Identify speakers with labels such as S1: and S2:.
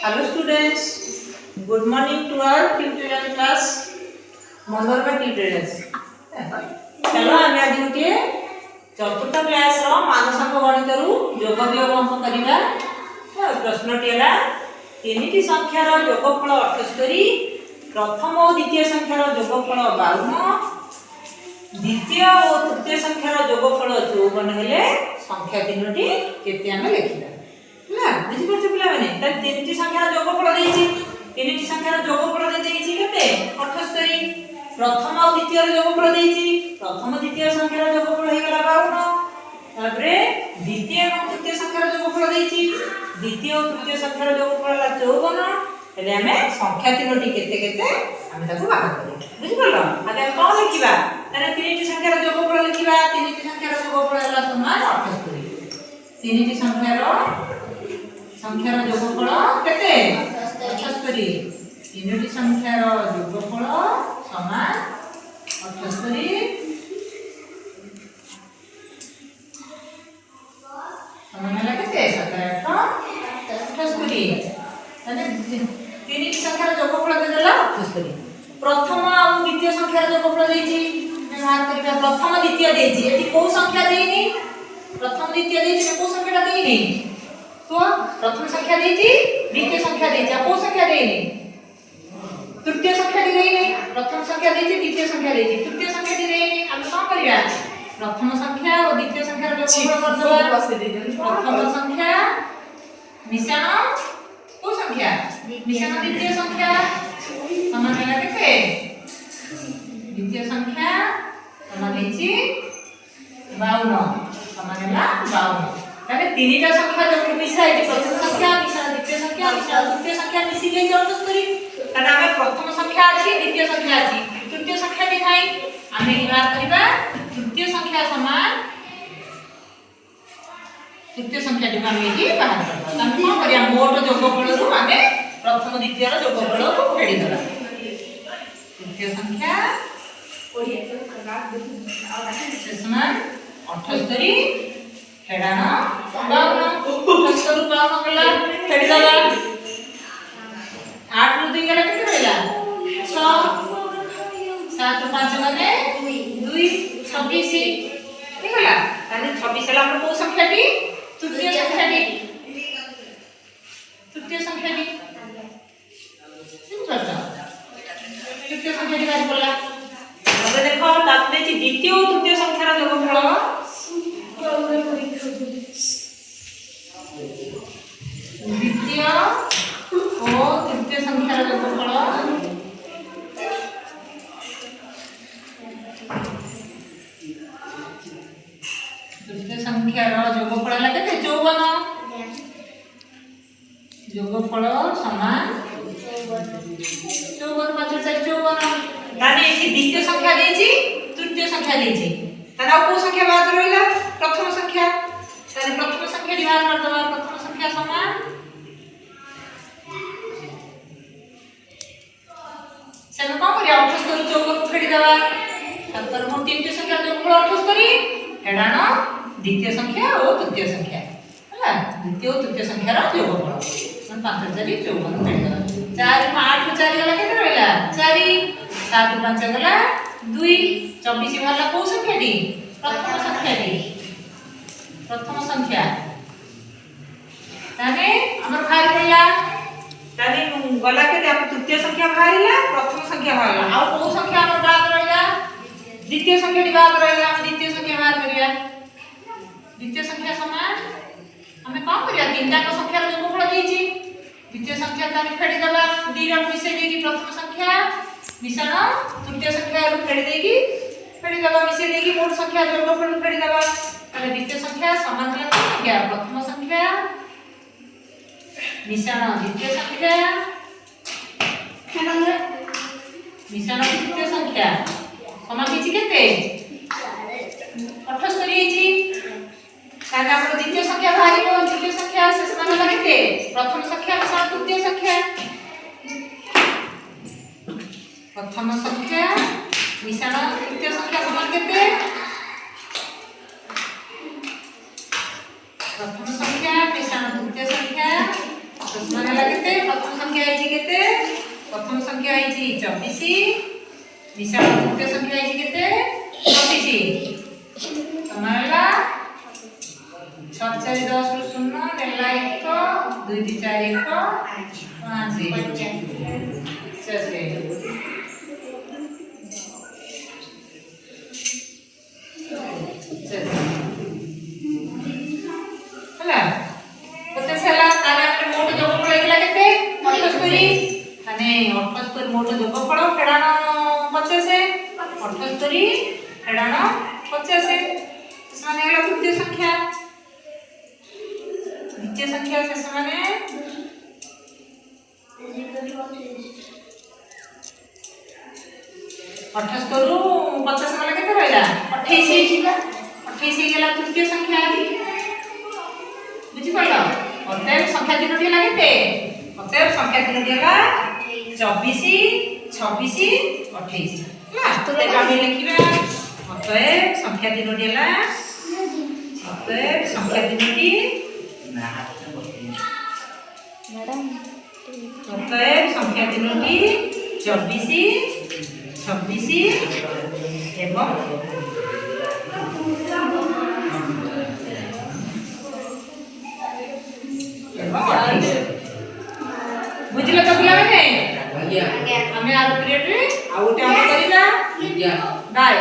S1: Hello students, good morning to our tutorial class. Manorama tutorials. चलो आमे आज गोटे चतुर्थ क्लास रो मानसक गणित रु योग वियोग अंक करिबा। प्रश्नटी है तीनटी संख्यार योगफल 78, प्रथम और द्वितीय संख्यार योगफल 52, द्वितीय और तृतीय संख्यार योगफल 54 हेले संख्या तीनटी केते आमे लिखिबा। ହେଲା ବୁଝି ପାରୁଛ ପିଲାମାନେ। ତା ତିନଟି ସଂଖ୍ୟାର ଯୋଗଫଳ ଦେଇଛି, ତିନଟି ସଂଖ୍ୟାର ଯୋଗଫଳ ଦେଇଛି କେତେ 78, ପ୍ରଥମ ଆଉ ଦ୍ୱିତୀୟର ଯୋଗଫଳ ଦେଇଛି, ପ୍ରଥମ ଦ୍ୱିତୀୟ ସଂଖ୍ୟାର ଯୋଗଫଳ ହେଇଗଲା 52, ତାପରେ ଦ୍ୱିତୀୟ ଏବଂ ତୃତୀୟ ସଂଖ୍ୟାର ଯୋଗଫଳ ଦେଇଛି, ଦ୍ୱିତୀୟ ଓ ତୃତୀୟ ସଂଖ୍ୟାର ଯୋଗଫଳ ହେଲା 54। ହେଲେ ଆମେ ସଂଖ୍ୟା ତିନଟି କେତେ କେତେ ଆମେ ତାକୁ ଭାଗ କରିବା। ବୁଝି ପାରଲ। ଆগে ଆମେ କଣ ଲେଖିବା, ତାହେଲେ ତିନଟି ସଂଖ୍ୟାର ଯୋଗଫଳ ଲେଖିବା। ତିନଟି ସଂଖ୍ୟାର ଯୋଗଫଳ ହେଲା ସମାନ 78। ତିନଟି ସଂଖ୍ୟାର যোগফল কেতে 78, তিনটি সংখ্যার যোগফল সমান 78 সমান হলা কেতে 78। তাহলে তিনটি সংখ্যার যোগফল দেলা 78। প্রথম আর দ্বিতীয় সংখ্যার যোগফল দেইছি, ব্যবহার করিবা। প্রথম দ্বিতীয় দেইছি, এটি কোন সংখ্যা দেইনি? প্রথম দ্বিতীয় দেইছি, কোন সংখ্যাটা দেইনি? तो प्रथम संख्या देती, द्वितीय संख्या देती, को संख्या देनी, तृतीय संख्या दी देनी। प्रथम संख्या देती, द्वितीय संख्या देती, तृतीय संख्या दी देनी। हम कौन करिया, प्रथम संख्या और द्वितीय संख्या रो जोगफल कर देबा। प्रथम संख्या मिश्रण को संख्या मिश्रण द्वितीय संख्या समान होला केते, द्वितीय संख्या समान हेची 52 समान होला 52। তাহলে তিনটা সংখ্যা যখন মিশাই যে প্রথম সংখ্যা মিশ্রণ দ্বিতীয় সংখ্যা মিশ্রণ তৃতীয় সংখ্যা মিশি গই 74। কারণ আমরা প্রথম সংখ্যা আছে, দ্বিতীয় সংখ্যা আছে, তৃতীয় সংখ্যাটি নাই। আমি ব্যবহার করিবা তৃতীয় সংখ্যা সমান তৃতীয় সংখ্যাটি আমি এটি ব্যবহার করব। তাহলে কি করিয়া মোট যোগফলରୁ ଆମେ প্রথম দ্বিতীয়ର যোগফলକୁ ফেড়ি দেবা। তৃতীয় সংখ্যা সমান 78 फेडान 52 72 कला फेडी दबा। 8 रु 2 गला केते रहला 6, 7 रु 5 गले 2 26 ठीक होला। ताने 26 हला हमर को संख्याटी तृतीय संख्याटी तृतीय संख्याटी ठीक है। तृतीय संख्याटी बात बोला। अब देखो ताते द्वितीय और तृतीय संख्यार जोगफल द्वितीय और तृतीय संख्यार जोगफल तृतीय संख्यार जोगफल है केते 54। जोगफल समान 54 5 4 54। ताने एठी द्वितीय संख्या देछि, तृतीय संख्या देछि, ताने आ को संख्या बात रहिला प्रथम संख्या। ताने प्रथम संख्या डिवाइड कर दबा। प्रथम संख्या समान सेन को करिया 78 74 फेडी दबा। 70 मोट तीनटी संख्या जोगफल 78 फेडान द्वितीय संख्या और तृतीय संख्या होला। द्वितीय और तृतीय संख्यार जोगफल 5 4 54 फेडी दबा। 4 8 4 गला केते रहला 4, 7 5 गला 2 24 भाला को संख्याटी प्रथम संख्याटी प्रथम संख्या। ताने हमर भाई पड़ला। ताने गला के आप तृतीय संख्या भाईला, प्रथम संख्या भाईला, आ को संख्या हमर बात रहला द्वितीय संख्या डी बात रहला। हम द्वितीय संख्या बात करिया। द्वितीय संख्या समान हमें का करिया तीनटा को संख्या रो जोगफल देछि। द्वितीय संख्या ताने फेडी दबा। 2 रो मिसे देगी प्रथम संख्या मिश्रण तृतीय संख्या रो फेडी देगी फेडी दबा। मिसे देगी मोट संख्या जोगफल फेडी दबा। ताले द्वितीय संख्या समान होला संख्या प्रथम संख्या मिश्रण द्वितीय संख्या मिश्रण तृतीय संख्या समान किछि केते 78 हेछि। ताले हमर द्वितीय संख्या भारिबो, तृतीय संख्या से समान होला केते प्रथम संख्या मिश्रण तृतीय संख्या। प्रथम संख्या मिश्रण तृतीय संख्या समान केते प्रथम संख्या मिश्रण तृतीय संख्या समान लागते संख्या आइछि केते प्रथम संख्या आइछि 24 मिश्रण द्वितीय संख्या आइछि केते 25 समाला 6 4 10 रु 0 देला 1 2 2 4 1 5 ହେଲା पचास ହେଲା ତାର ଆମେ ମୋଟ ଯୋଗଫଳ ହେଇଥିଲା କେତେ 78 ମାନେ 78 ମୋଟ ଯୋଗଫଳ ଫେଡାଣ 50 78 ଫେଡାଣ 50 ସେମାନେ ହେଲା ତୃତୀୟ ସଂଖ୍ୟା द्वितीय संख्या से समान 78 रु 50 वाला केते रहला 28 गेला तृतीय संख्या बुझी पड़लो अतएव संख्या तीनोटी होला केते अतएव संख्या तीनोटी होला 24 26 28 ना तो आगे लिखिबा अतएव संख्या तीनोटी होला अतएव संख्या तीनोटी अतएव संख्या तीनोटी 24 26 एवं बुझिल तो पिला माने हमें आरो पीरियड रे आ ओटे हम करिना बाय।